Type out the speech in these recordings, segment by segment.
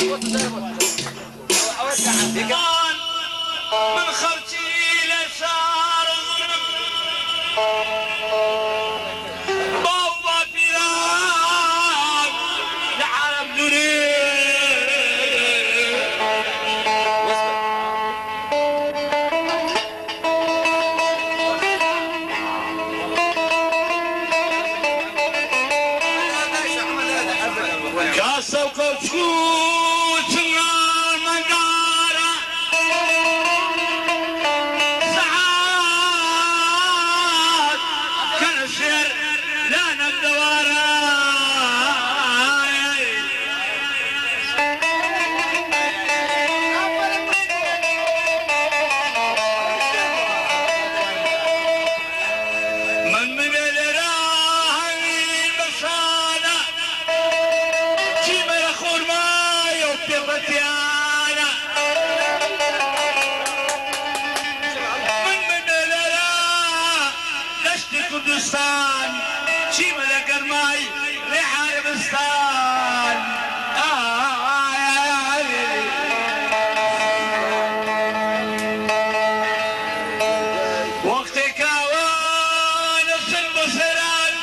من خرجي لشار بابا بلاد لعالم دوني كاسة وكتكوت المنارة ساعات كان الشعر لنا الدوارة من الراهي بشانة كيما يخور ماي وبيضتيانا من الراه دشت كردستان كيما لقر ماي لحاربستان وقتي كاوان السنبسران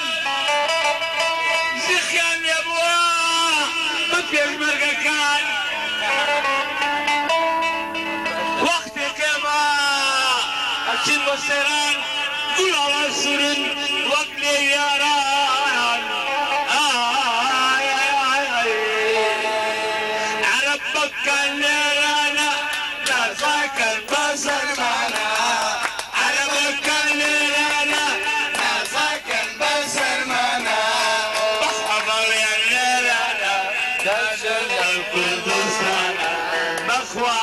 زخيان يبوا مفيش مرقكان وقتي كما السنبسران قول على السرن وقلي يا ران عربك كان لنا لا ساكن بسر معنا عربك كان لنا لا ساكن بسر معنا بحضر يا لنا تجد القدس لنا مخوى